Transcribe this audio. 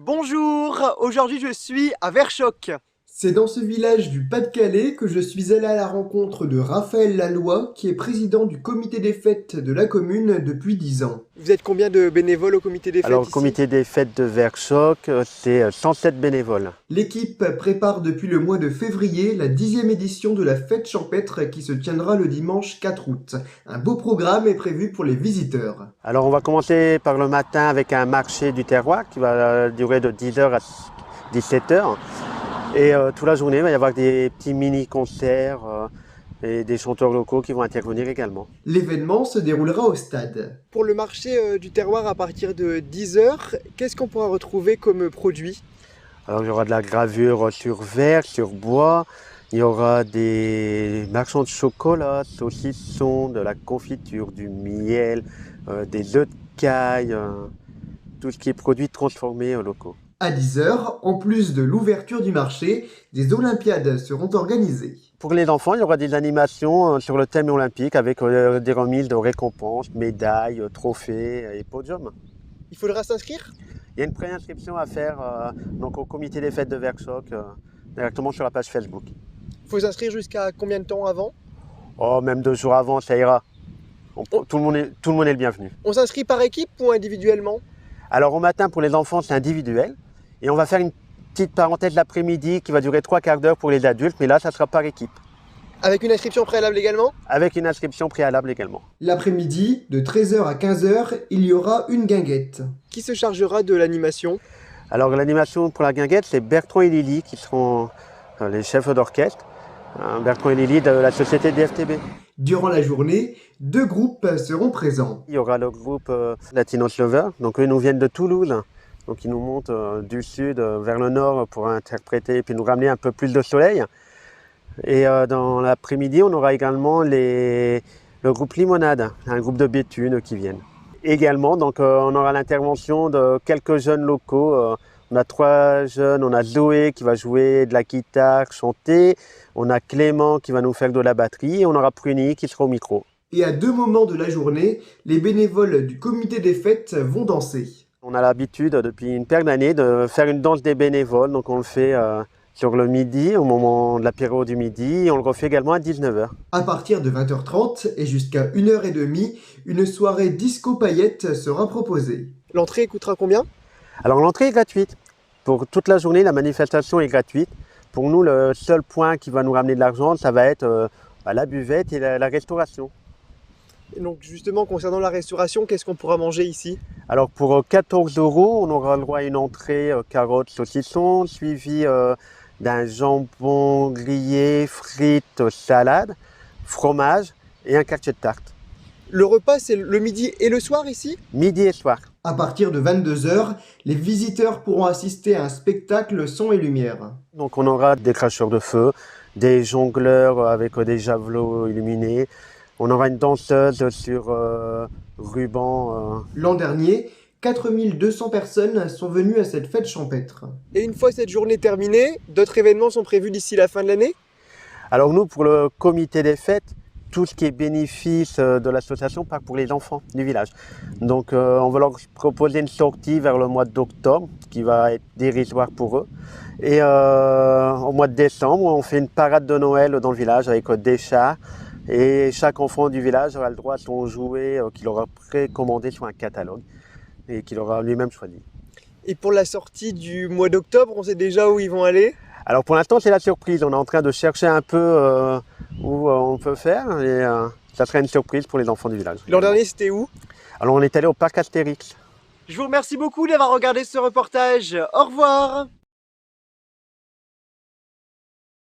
Bonjour, aujourd'hui je suis à Verchoc. C'est dans ce village du Pas-de-Calais que je suis allé à la rencontre de Raphaël Laloy, qui est président du comité des fêtes de la commune depuis 10 ans. Vous êtes combien de bénévoles au comité des Alors, fêtes le ici? comité des fêtes de Verchoc, c'est 107 bénévoles. L'équipe prépare depuis le mois de février la 10e édition de la fête champêtre qui se tiendra le dimanche 4 août. Un beau programme est prévu pour les visiteurs. Alors, on va commencer par le matin avec un marché du terroir qui va durer de 10h à 17h. Et toute la journée, il va y avoir des petits mini-concerts et des chanteurs locaux qui vont intervenir également. L'événement se déroulera au stade. Pour le marché du terroir à partir de 10h, qu'est-ce qu'on pourra retrouver comme produit? Alors, il y aura de la gravure sur verre, sur bois. Il y aura des marchands de chocolat, saucissons, de la confiture, du miel, des œufs de caille, tout ce qui est produit transformé locaux. À 10h, en plus de l'ouverture du marché, des olympiades seront organisées. Pour les enfants, il y aura des animations sur le thème olympique avec des remises de récompenses, médailles, trophées et podiums. Il faudra s'inscrire? Il y a une préinscription à faire donc au comité des fêtes de Verchoc, directement sur la page Facebook. Il faut s'inscrire jusqu'à combien de temps avant? Oh, même 2 jours avant, ça ira. Tout le monde est le bienvenu. On s'inscrit par équipe ou individuellement? Alors au matin, pour les enfants, c'est individuel. Et on va faire une petite parenthèse l'après-midi qui va durer 3 quarts d'heure pour les adultes, mais là, ça sera par équipe. Avec une inscription préalable également? Avec une inscription préalable également. L'après-midi, de 13h à 15h, il y aura une guinguette. Qui se chargera de l'animation? Alors l'animation pour la guinguette, c'est Bertrand et Lily qui seront les chefs d'orchestre. Bertrand et Lily de la société DFTB. Durant la journée, 2 groupes seront présents. Il y aura le groupe Latinos Lover, donc eux nous viennent de Toulouse. Donc ils nous montent du sud vers le nord pour interpréter et puis nous ramener un peu plus de soleil. Et dans l'après-midi, on aura également le groupe Limonade, un groupe de Béthune qui viennent. Également, donc on aura l'intervention de quelques jeunes locaux. On a 3 jeunes, on a Zoé qui va jouer de la guitare, chanter. On a Clément qui va nous faire de la batterie et on aura Pruny qui sera au micro. Et à 2 moments de la journée, les bénévoles du comité des fêtes vont danser. On a l'habitude depuis une paire d'années de faire une danse des bénévoles, donc on le fait sur le midi, au moment de l'apéro du midi, et on le refait également à 19h. À partir de 20h30 et jusqu'à 1h30, une soirée disco paillettes sera proposée. L'entrée coûtera combien? Alors l'entrée est gratuite. Pour toute la journée, la manifestation est gratuite. Pour nous, le seul point qui va nous ramener de l'argent, ça va être la buvette et la restauration. Et donc justement, concernant la restauration, qu'est-ce qu'on pourra manger ici? Alors pour 14 €, on aura le droit à une entrée carottes, saucisson, suivi d'un jambon grillé, frites, salade, fromage et un quartier de tarte. Le repas, c'est le midi et le soir ici? Midi et soir. À partir de 22h, les visiteurs pourront assister à un spectacle son et lumière. Donc on aura des cracheurs de feu, des jongleurs avec des javelots illuminés. On aura une danseuse sur ruban. L'an dernier, 4200 personnes sont venues à cette fête champêtre. Et une fois cette journée terminée, d'autres événements sont prévus d'ici la fin de l'année? Alors nous, pour le comité des fêtes, tout ce qui est bénéfice de l'association part pour les enfants du village. Donc on va leur proposer une sortie vers le mois d'octobre qui va être dérisoire pour eux. Et au mois de décembre, on fait une parade de Noël dans le village avec des chars. Et chaque enfant du village aura le droit à son jouet qu'il aura précommandé sur un catalogue et qu'il aura lui-même choisi. Et pour la sortie du mois d'octobre, on sait déjà où ils vont aller? Alors pour l'instant, c'est la surprise. On est en train de chercher un peu où on peut faire et ça sera une surprise pour les enfants du village. L'an dernier, c'était où? Alors on est allé au parc Astérix. Je vous remercie beaucoup d'avoir regardé ce reportage. Au revoir!